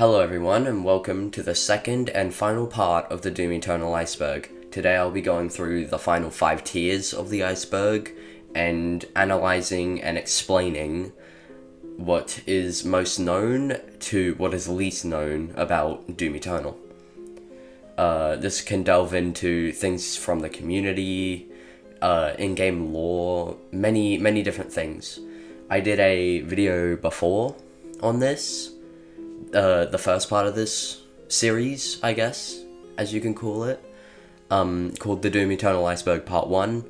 Hello everyone, and welcome to the second and final part of the Doom Eternal Iceberg. Today I'll be going through the final 5 tiers of the iceberg and analysing and explaining what is most known to what is least known about Doom Eternal. This can delve into things from the community, in-game lore, many different things. I did a video before on this, the first part of this series, I guess, as you can call it, called the Doom Eternal Iceberg Part 1.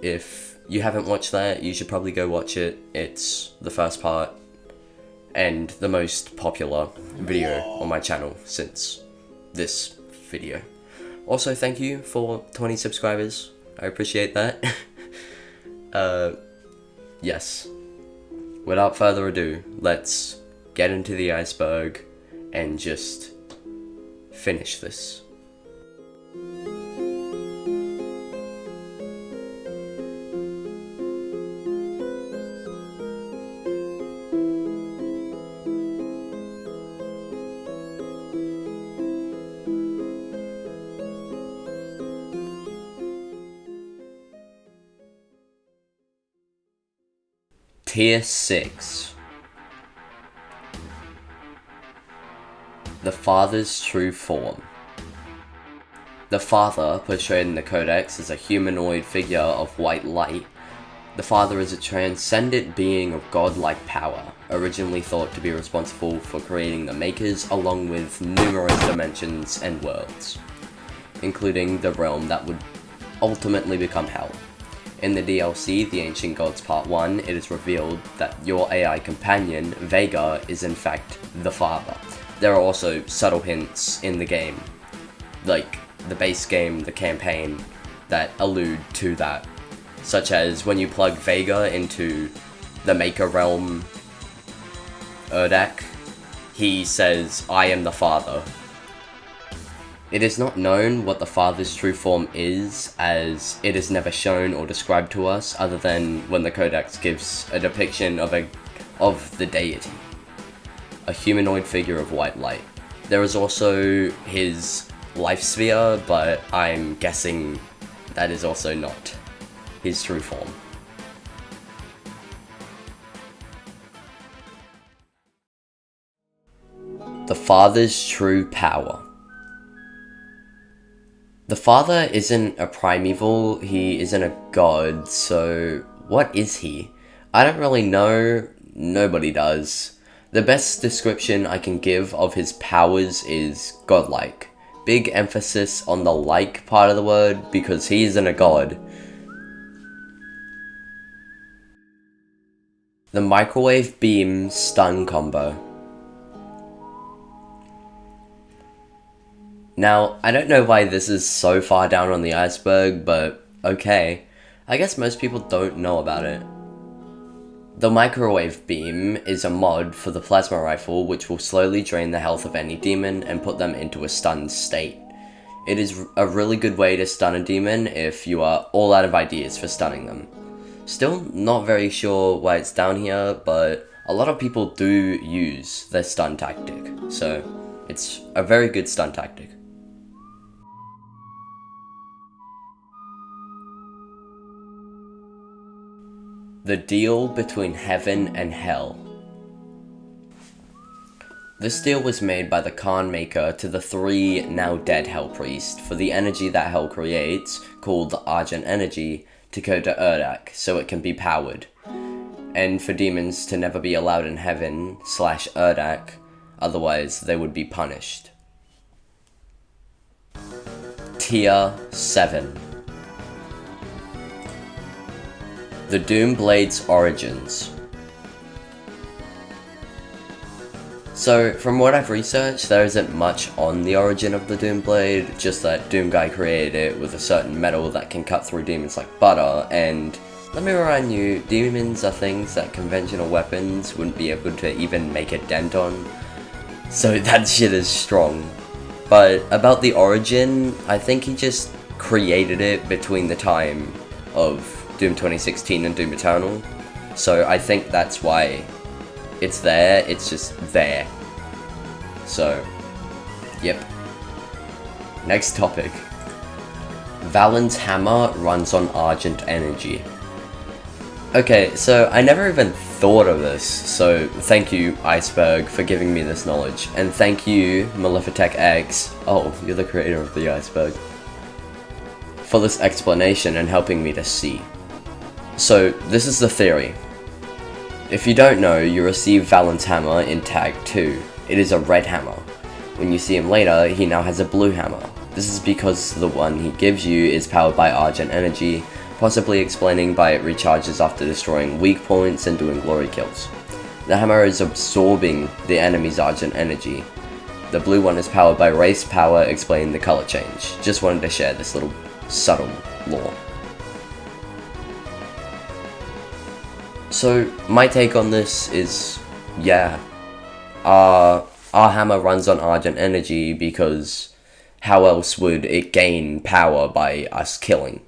If you haven't watched that, you should probably go watch it. It's the first part and the most popular video on my channel since this video. Also, thank you for 20 subscribers. I appreciate that. Yes. Without further ado, let's get into the iceberg and just finish this. Tier 6. The Father's true form. The Father, portrayed in the Codex, is a humanoid figure of white light. The Father is a transcendent being of godlike power, originally thought to be responsible for creating the Makers along with numerous dimensions and worlds, including the realm that would ultimately become Hell. In the DLC, The Ancient Gods Part 1, it is revealed that your AI companion, Vega, is in fact the Father. There are also subtle hints in the game, like the base game, the campaign, that allude to that, such as when you plug Vega into the Maker realm Urdak, he says, "I am the Father." It is not known what the Father's true form is, as it is never shown or described to us other than when the Codex gives a depiction of the deity. A humanoid figure of white light. There is also his life sphere, but I'm guessing that is also not his true form. The Father's true power. The Father isn't a primeval, he isn't a god, so what is he? I don't really know, nobody does. The best description I can give of his powers is godlike. Big emphasis on the like part of the word, because he isn't a god. The microwave beam stun combo. Now, I don't know why this is so far down on the iceberg, but okay. I guess most people don't know about it. The microwave beam is a mod for the plasma rifle which will slowly drain the health of any demon and put them into a stunned state. It is a really good way to stun a demon if you are all out of ideas for stunning them. Still not very sure why it's down here, but a lot of people do use the stun tactic, so it's a very good stun tactic. The deal between heaven and hell. This deal was made by the Khan Maker to the 3 now dead Hell Priests for the energy that Hell creates, called the Argent Energy, to go to Urdak so it can be powered, and for demons to never be allowed in heaven / Urdak, otherwise they would be punished. Tier 7. The Doomblade's origins. So, from what I've researched, there isn't much on the origin of the Doomblade, just that Doomguy created it with a certain metal that can cut through demons like butter, and let me remind you, demons are things that conventional weapons wouldn't be able to even make a dent on, so that shit is strong. But about the origin, I think he just created it between the time of Doom 2016 and Doom Eternal, so I think that's why it's there, it's just there. So, yep. Next topic. Valen's hammer runs on Argent energy. Okay, so I never even thought of this, so thank you, Iceberg, for giving me this knowledge. And thank you, Malefictech X, oh, you're the creator of the Iceberg, for this explanation and helping me to see. So, this is the theory. If you don't know, you receive Valen's hammer in Tag 2. It is a red hammer. When you see him later, he now has a blue hammer. This is because the one he gives you is powered by Argent energy, possibly explaining why it recharges after destroying weak points and doing glory kills. The hammer is absorbing the enemy's Argent energy. The blue one is powered by race power, explaining the color change. Just wanted to share this little subtle lore. So, my take on this is, yeah, our hammer runs on Argent energy because how else would it gain power by us killing?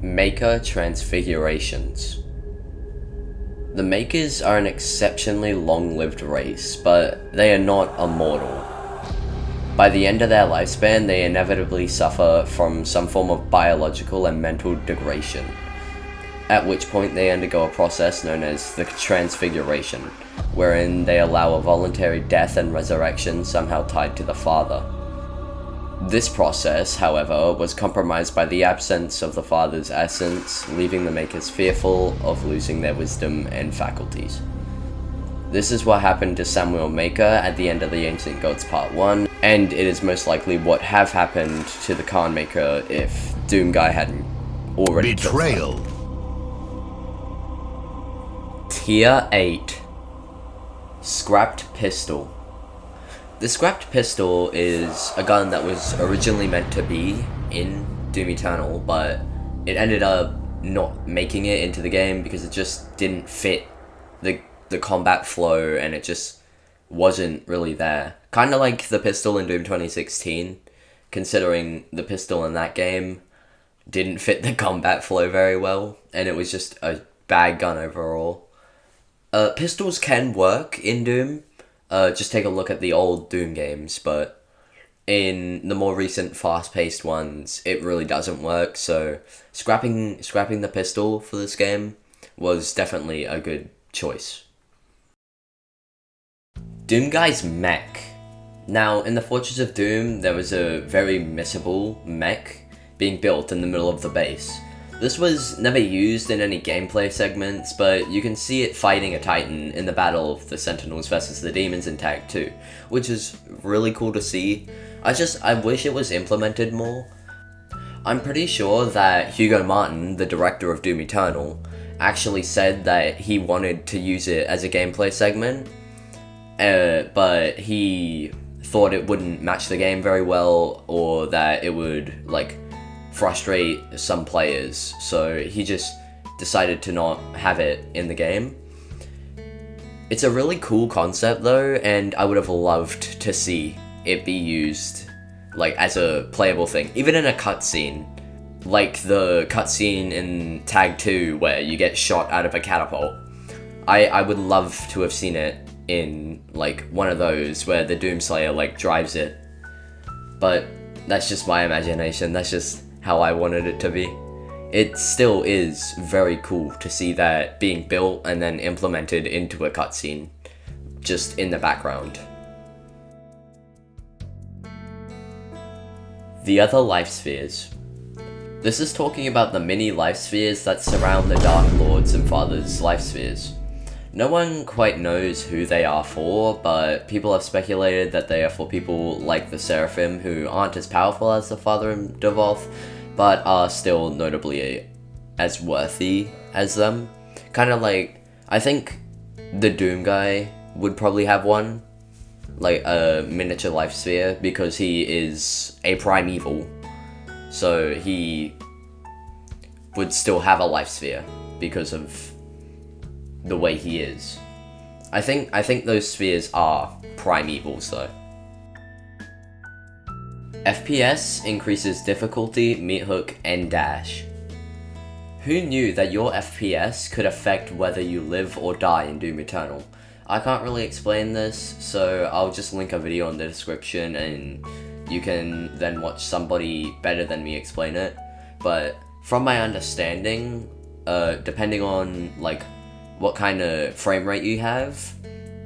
Maker Transfigurations. The Makers are an exceptionally long-lived race, but they are not immortal. By the end of their lifespan, they inevitably suffer from some form of biological and mental degradation, at which point they undergo a process known as the Transfiguration, wherein they allow a voluntary death and resurrection somehow tied to the Father. This process, however, was compromised by the absence of the Father's essence, leaving the Makers fearful of losing their wisdom and faculties. This is what happened to Samuel Maker at the end of the Ancient Gods Part 1, and it is most likely what have happened to the Khan Maker if Doom Guy hadn't already Betrayal. Tier 8. Scrapped Pistol. The Scrapped Pistol is a gun that was originally meant to be in Doom Eternal, but it ended up not making it into the game because it just didn't fit the combat flow, and it just wasn't really there. Kinda like the pistol in Doom 2016, considering the pistol in that game didn't fit the combat flow very well, and it was just a bad gun overall. Pistols can work in Doom, just take a look at the old Doom games, but in the more recent fast-paced ones, it really doesn't work, so scrapping the pistol for this game was definitely a good choice. Doom Guy's mech. Now, in the Fortress of Doom, there was a very missable mech being built in the middle of the base. This was never used in any gameplay segments, but you can see it fighting a Titan in the battle of the Sentinels versus the Demons in Tag 2, which is really cool to see. I wish it was implemented more. I'm pretty sure that Hugo Martin, the director of Doom Eternal, actually said that he wanted to use it as a gameplay segment, but he thought it wouldn't match the game very well, or that it would, frustrate some players, so he just decided to not have it in the game. It's a really cool concept though, and I would have loved to see it be used as a playable thing, even in a cutscene, like the cutscene in Tag 2 where you get shot out of a catapult. I would love to have seen it in one of those where the Doomslayer drives it, but that's just my imagination. That's just how I wanted it to be. It still is very cool to see that being built and then implemented into a cutscene, just in the background. The other life spheres. This is talking about the mini life spheres that surround the Dark Lords and Father's life spheres. No one quite knows who they are for, but people have speculated that they are for people like the Seraphim who aren't as powerful as the Father and Devoth, but are still notably as worthy as them. I think the Doom Guy would probably have one, a miniature life sphere, because he is a primeval, so he would still have a life sphere because of the way he is. I think those spheres are primevals though. FPS increases difficulty, meat hook, and dash. Who knew that your FPS could affect whether you live or die in Doom Eternal? I can't really explain this, so I'll just link a video in the description and you can then watch somebody better than me explain it. But from my understanding, depending on like what kind of frame rate you have,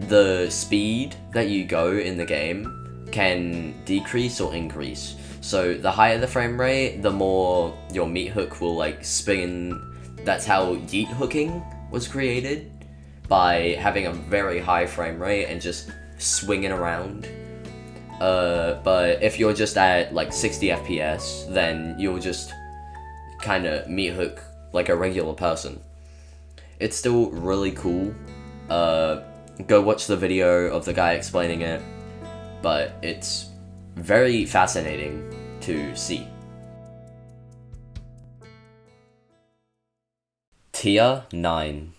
the speed that you go in the game can decrease or increase. So the higher the frame rate, the more your meat hook will like spin. That's how yeet hooking was created, by having a very high frame rate and just swinging around. But if you're just at like 60 FPS, then you'll just kind of meat hook like a regular person. It's still really cool. Go watch the video of the guy explaining it, but it's very fascinating to see. Tier 9.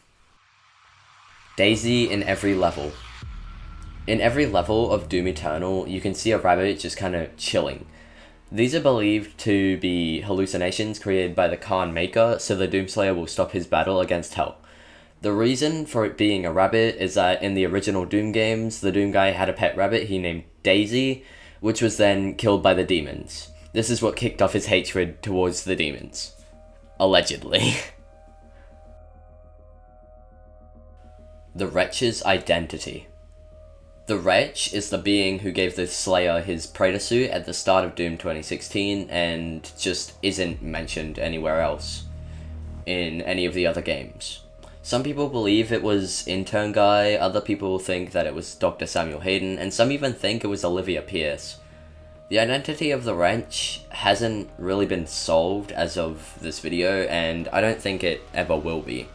Daisy in every level. In every level of Doom Eternal, you can see a rabbit just kind of chilling. These are believed to be hallucinations created by the Khan Maker, so the Doomslayer will stop his battle against Hell. The reason for it being a rabbit is that in the original Doom games, the Doom guy had a pet rabbit he named Daisy, which was then killed by the demons. This is what kicked off his hatred towards the demons. Allegedly. The Wretch's identity. The Wretch is the being who gave the Slayer his Praetor suit at the start of Doom 2016 and just isn't mentioned anywhere else in any of the other games. Some people believe it was Intern Guy, other people think that it was Dr. Samuel Hayden, and some even think it was Olivia Pierce. The identity of the Wretch hasn't really been solved as of this video, and I don't think it ever will be.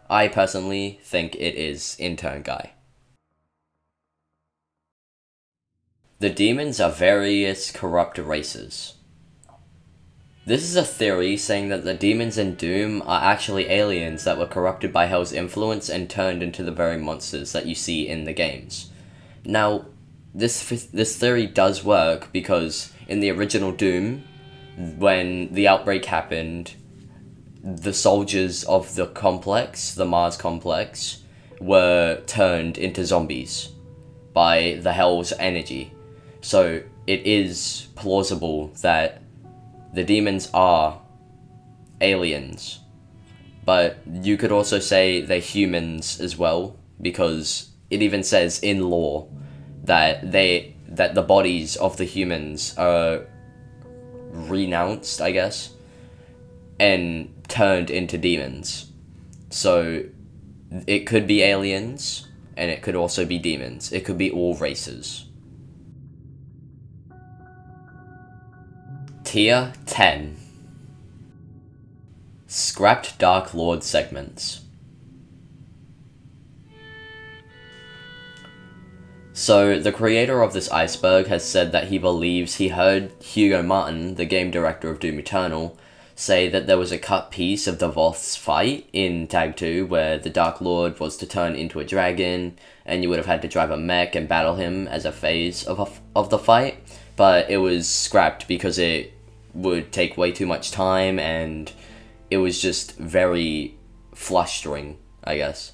I personally think it is Intern Guy. The demons are various corrupt races. This is a theory saying that the demons in Doom are actually aliens that were corrupted by Hell's influence and turned into the very monsters that you see in the games. Now, this theory does work because in the original Doom, when the outbreak happened, the soldiers of the complex, the Mars complex, were turned into zombies by the Hell's energy. So it is plausible that the demons are aliens, but you could also say they're humans as well, because it even says in lore that the bodies of the humans are renounced, I guess, and turned into demons. So it could be aliens, and it could also be demons. It could be all races. Tier 10. Scrapped Dark Lord segments. So, the creator of this iceberg has said that he believes he heard Hugo Martin, the game director of Doom Eternal, say that there was a cut piece of the Voth's fight in Tag 2 where the Dark Lord was to turn into a dragon, and you would have had to drive a mech and battle him as a phase of the fight, but it was scrapped because it would take way too much time, and it was just very flustering, I guess.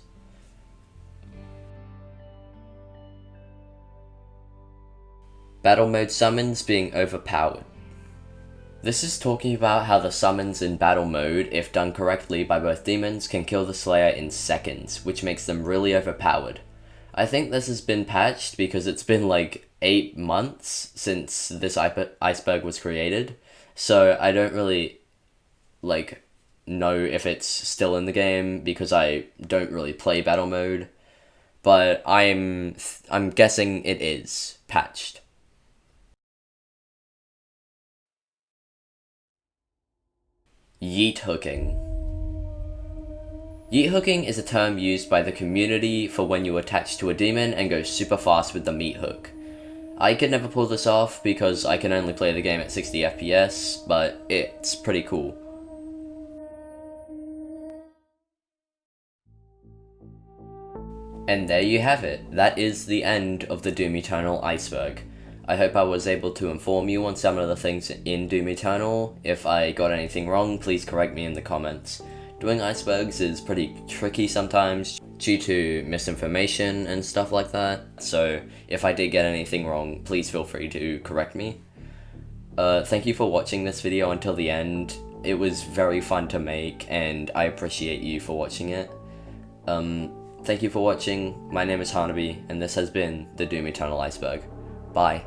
Battle mode summons being overpowered. This is talking about how the summons in battle mode, if done correctly by both demons, can kill the Slayer in seconds, which makes them really overpowered. I think this has been patched because it's been like 8 months since this iceberg was created, so I don't really know if it's still in the game because I don't really play battle mode, but I'm guessing it is patched. Yeet hooking. Yeet hooking is a term used by the community for when you attach to a demon and go super fast with the meat hook. I could never pull this off because I can only play the game at 60 FPS, but it's pretty cool. And there you have it. That is the end of the Doom Eternal Iceberg. I hope I was able to inform you on some of the things in Doom Eternal. If I got anything wrong, please correct me in the comments. Doing icebergs is pretty tricky sometimes due to misinformation and stuff like that, so if I did get anything wrong, please feel free to correct me. Thank you for watching this video until the end. It was very fun to make, and I appreciate you for watching it. Thank you for watching. My name is Hanabi, and this has been the Doom Eternal Iceberg. Bye.